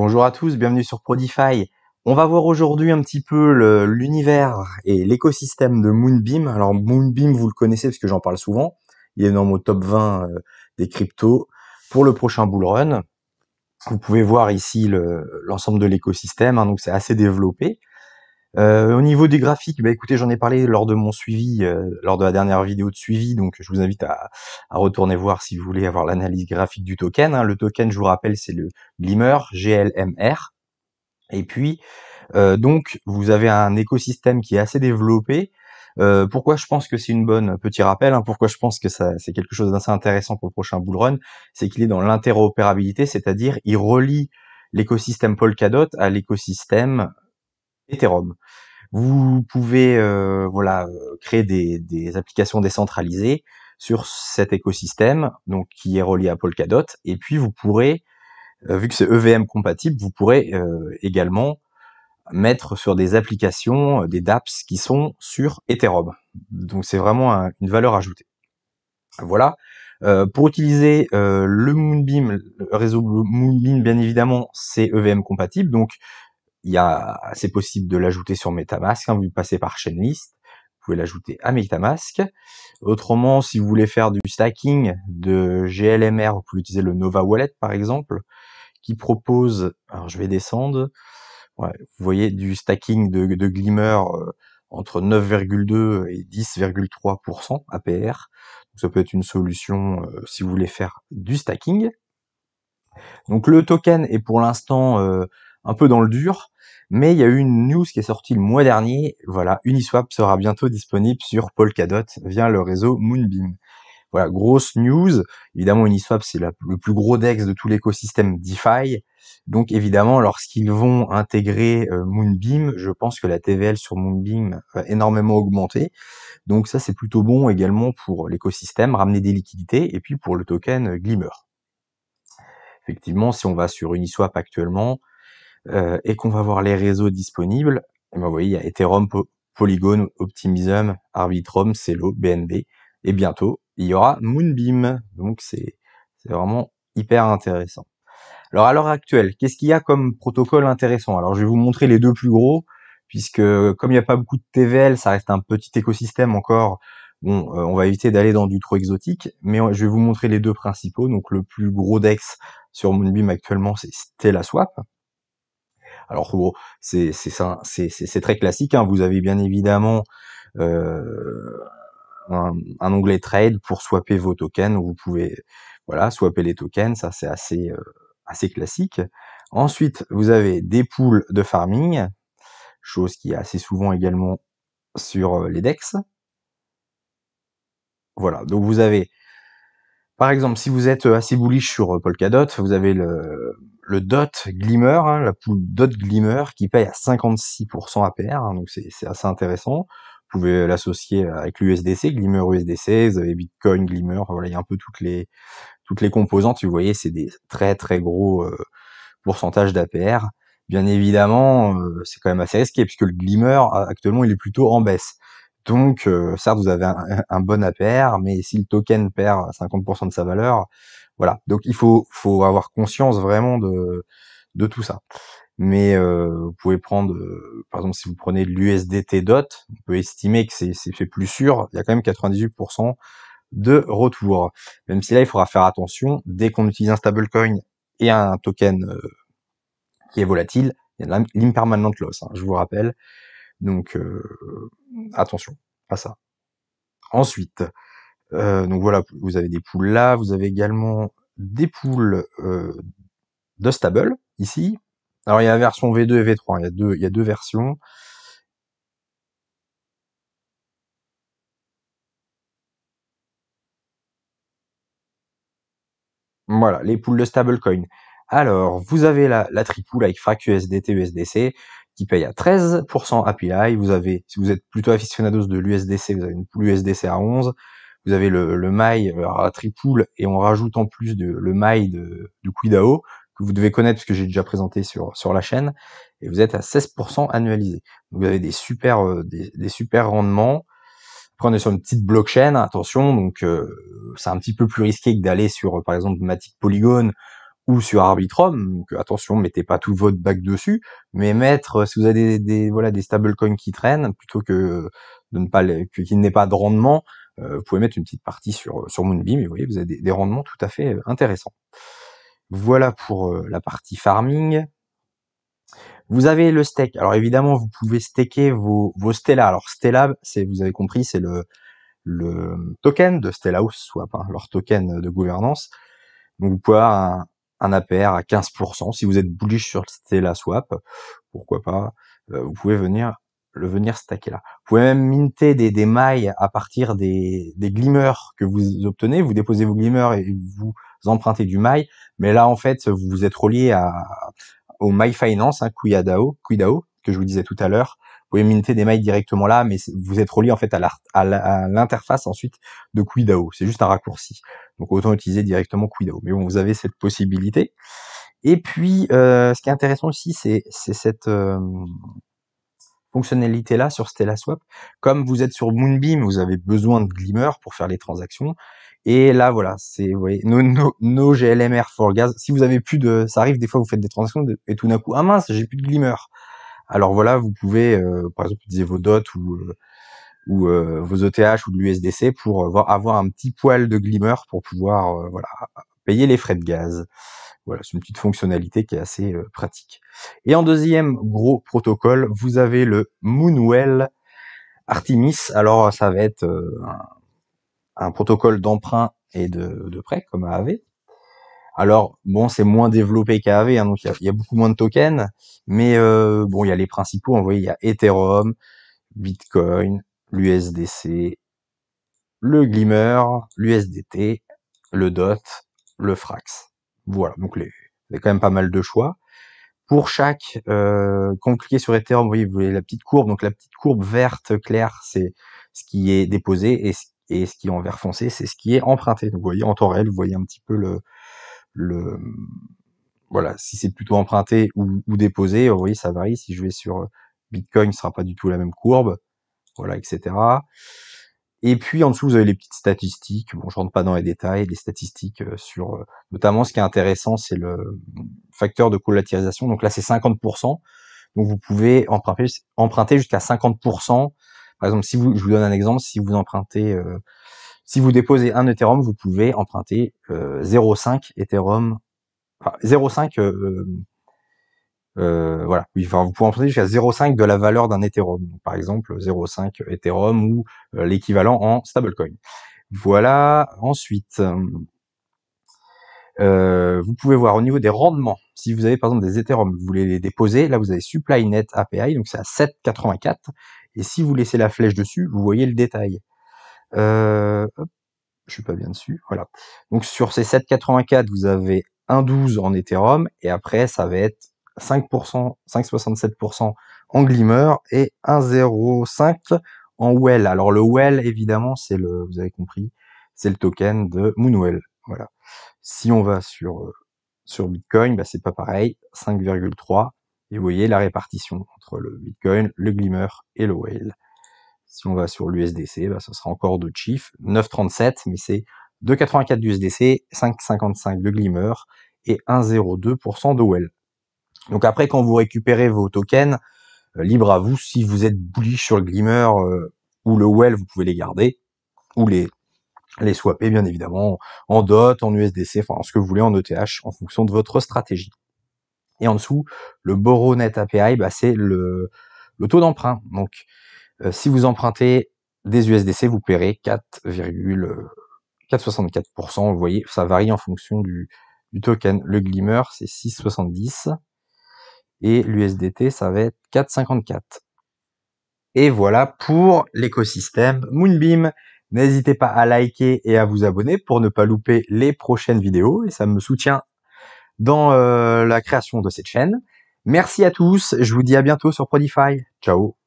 Bonjour à tous, bienvenue sur Prodify. On va voir aujourd'hui un petit peu l'univers et l'écosystème de Moonbeam. Alors Moonbeam, vous le connaissez parce que j'en parle souvent. Il est dans mon top 20 des cryptos pour le prochain bull run. Vous pouvez voir ici l'ensemble de l'écosystème, hein, donc c'est assez développé. Au niveau des graphiques, bah écoutez, j'en ai parlé lors de mon suivi, lors de la dernière vidéo de suivi, donc je vous invite à retourner voir si vous voulez avoir l'analyse graphique du token, hein. Le token, je vous rappelle, c'est le Glimmer, GLMR. Et puis, donc, vous avez un écosystème qui est assez développé. Pourquoi je pense que c'est une bonne, petit rappel, hein, pourquoi je pense que c'est quelque chose d'assez intéressant pour le prochain bull run, c'est qu'il est dans l'interopérabilité, c'est-à-dire il relie l'écosystème Polkadot à l'écosystème Ethereum. Vous pouvez créer des applications décentralisées sur cet écosystème, donc qui est relié à Polkadot, et puis vous pourrez, vu que c'est EVM compatible, vous pourrez également mettre sur des applications, des dApps qui sont sur Ethereum. Donc c'est vraiment une valeur ajoutée. Voilà. Pour utiliser le Moonbeam, le réseau Moonbeam, bien évidemment, c'est EVM compatible, donc c'est possible de l'ajouter sur MetaMask, hein, vous passez par Chainlist, vous pouvez l'ajouter à MetaMask. Autrement, si vous voulez faire du stacking de GLMR, vous pouvez utiliser le Nova Wallet par exemple, qui propose, alors je vais descendre, ouais, vous voyez du stacking de Glimmer entre 9,2 et 10,3% APR. Donc ça peut être une solution si vous voulez faire du stacking. Donc le token est pour l'instant un peu dans le dur, mais il y a eu une news qui est sortie le mois dernier. Voilà, Uniswap sera bientôt disponible sur Polkadot via le réseau Moonbeam. Voilà, grosse news. Évidemment, Uniswap, c'est le plus gros DEX de tout l'écosystème DeFi. Donc évidemment, lorsqu'ils vont intégrer Moonbeam, je pense que la TVL sur Moonbeam va énormément augmenter. Donc ça, c'est plutôt bon également pour l'écosystème, ramener des liquidités, et puis pour le token Glimmer. Effectivement, si on va sur Uniswap actuellement, et qu'on va voir les réseaux disponibles, et ben vous voyez, il y a Ethereum, Polygon, Optimism, Arbitrum, Celo, BNB, et bientôt, il y aura Moonbeam. Donc c'est vraiment hyper intéressant. Alors à l'heure actuelle, qu'est-ce qu'il y a comme protocole intéressant? Alors je vais vous montrer les deux plus gros, puisque comme il n'y a pas beaucoup de TVL, ça reste un petit écosystème encore. Bon, on va éviter d'aller dans du trop exotique, mais je vais vous montrer les deux principaux. Donc le plus gros DEX sur Moonbeam actuellement, c'est StellaSwap. Alors bon, c'est très classique, hein. Vous avez bien évidemment euh, un onglet trade pour swapper vos tokens. Vous pouvez swapper les tokens, ça c'est assez classique. Ensuite, vous avez des pools de farming, chose qui est assez souvent également sur les DEX. Voilà, donc vous avez, par exemple, si vous êtes assez bullish sur Polkadot, vous avez le DOT Glimmer, hein, la pool DOT Glimmer qui paye à 56% APR, hein, donc c'est assez intéressant. Vous pouvez l'associer avec l'USDC, Glimmer USDC, vous avez Bitcoin Glimmer, voilà, il y a un peu toutes les composantes, vous voyez, c'est des très très gros pourcentages d'APR. Bien évidemment, c'est quand même assez risqué puisque le Glimmer actuellement il est plutôt en baisse. Donc certes vous avez un bon APR, mais si le token perd 50% de sa valeur, voilà. Donc il faut avoir conscience vraiment de tout ça. Mais vous pouvez prendre, par exemple, si vous prenez l'USDT DOT, on peut estimer que c'est fait plus sûr. Il y a quand même 98% de retour. Même si là, il faudra faire attention. Dès qu'on utilise un stablecoin et un token qui est volatile, il y a l'impermanent loss, hein, je vous rappelle. Donc attention à ça. Ensuite, donc voilà, vous avez des pools là, vous avez également des pools de stable ici. Alors il y a la version V2 et V3, il y a deux versions. Voilà, les pools de stablecoin. Alors, vous avez la tripool avec FRAC USDT, USDC, qui paye à 13% API. Vous avez, si vous êtes plutôt aficionados de l'USDC, vous avez une pool USDC à 11. Vous avez le MAI, la tripool, et on rajoute en plus le MAI du QuidAO, que vous devez connaître parce que j'ai déjà présenté sur la chaîne, et vous êtes à 16% annualisé. Donc vous avez des super rendements. Après, on est sur une petite blockchain, attention, donc c'est un petit peu plus risqué que d'aller sur, par exemple, Matic Polygon, ou sur Arbitrum. Donc attention, mettez pas tout votre bac dessus, mais mettre, si vous avez voilà, des stablecoins qui traînent, plutôt que de ne pas qu'ils n'aient pas de rendement, vous pouvez mettre une petite partie sur Moonbeam, et vous voyez, vous avez des rendements tout à fait intéressants. Voilà pour la partie farming. Vous avez le stake. Alors évidemment, vous pouvez staker vos Stella. Alors Stella, vous avez compris, c'est le token de Stella House Swap, hein, leur token de gouvernance. Donc vous pouvez avoir un APR à 15%. Si vous êtes bullish sur Stella Swap, pourquoi pas, vous pouvez venir stacker là. Vous pouvez même minter des mailles à partir des glimmers que vous obtenez. Vous déposez vos glimmers et vous empruntez du mail. Mais là, en fait, vous êtes relié au MyFinance, hein, QuiDAO, que je vous disais tout à l'heure. Vous pouvez minter des mailles directement là, mais vous êtes relié en fait à l'interface ensuite de QuiDAO. C'est juste un raccourci. Donc autant utiliser directement QuiDAO. Mais bon, vous avez cette possibilité. Et puis, ce qui est intéressant aussi, c'est cette fonctionnalité-là sur Stella Swap. Comme vous êtes sur Moonbeam, vous avez besoin de Glimmer pour faire les transactions. Et là, voilà, c'est, vous voyez, nos GLMR for gas. Si vous avez plus de, ça arrive des fois, vous faites des transactions et tout d'un coup, ah mince, j'ai plus de Glimmer. Alors voilà, vous pouvez, par exemple, utiliser vos DOT ou vos ETH ou de l'USDC pour avoir un petit poil de Glimmer pour pouvoir, voilà, payer les frais de gaz. Voilà, c'est une petite fonctionnalité qui est assez pratique. Et en deuxième gros protocole, vous avez le Moonwell Artemis. Alors ça va être un protocole d'emprunt et de prêt comme AAV. Alors bon, c'est moins développé qu'AAV, hein, donc il y a beaucoup moins de tokens, mais bon, il y a les principaux. Vous voyez, il y a Ethereum, Bitcoin, l'USDC, le Glimmer, l'USDT, le DOT, le Frax. Voilà, donc il y a quand même pas mal de choix. Pour chaque, quand vous cliquez sur Ethereum, vous voyez la petite courbe, donc la petite courbe verte claire, c'est ce qui est déposé, et ce qui est en vert foncé, c'est ce qui est emprunté. Donc vous voyez en temps réel, vous voyez un petit peu le voilà, si c'est plutôt emprunté ou déposé, vous voyez ça varie. Si je vais sur Bitcoin, ce sera pas du tout la même courbe, voilà, etc. Et puis en dessous, vous avez les petites statistiques. Bon, je rentre pas dans les détails, les statistiques sur, notamment ce qui est intéressant, c'est le facteur de collatéralisation. Donc là, c'est 50%. Donc vous pouvez emprunter jusqu'à 50%. Par exemple, je vous donne un exemple, si vous empruntez, si vous déposez un Ethereum, vous pouvez emprunter 0,5 Ethereum, enfin 0,5 voilà, oui, enfin, vous pouvez emprunter jusqu'à 0,5 de la valeur d'un Ethereum. Donc, par exemple, 0,5 Ethereum ou l'équivalent en stablecoin. Voilà. Ensuite, vous pouvez voir au niveau des rendements. Si vous avez par exemple des Ethereum, vous voulez les déposer, là vous avez SupplyNet API, donc c'est à 7,84. Et si vous laissez la flèche dessus, vous voyez le détail. Hop, je suis pas bien dessus. Voilà. Donc sur ces 7,84, vous avez 1,12 en Ethereum, et après ça va être 5%, 5,67% en Glimmer et 1,05 en Well. Alors le Well, évidemment, vous avez compris, c'est le token de Moonwell. Voilà. Si on va sur Bitcoin, bah c'est pas pareil, 5,3. Et vous voyez la répartition entre le Bitcoin, le Glimmer et le Whale. Si on va sur l'USDC, bah ça sera encore deux chiffres, 9,37, mais c'est 2,84 d'USDC, 5,55 de Glimmer et 1,02% de Whale. Donc après, quand vous récupérez vos tokens, libre à vous, si vous êtes bullish sur le Glimmer ou le Whale, vous pouvez les garder, ou les swapper bien évidemment en DOT, en USDC, enfin ce que vous voulez, en ETH, en fonction de votre stratégie. Et en dessous, le BorrowNet API, bah, c'est le taux d'emprunt. Donc si vous empruntez des USDC, vous paierez 4,64%. Vous voyez, ça varie en fonction du token. Le Glimmer, c'est 6,70 et l'USDT, ça va être 4,54. Et voilà pour l'écosystème Moonbeam. N'hésitez pas à liker et à vous abonner pour ne pas louper les prochaines vidéos, et ça me soutient dans la création de cette chaîne. Merci à tous, je vous dis à bientôt sur Prodify. Ciao.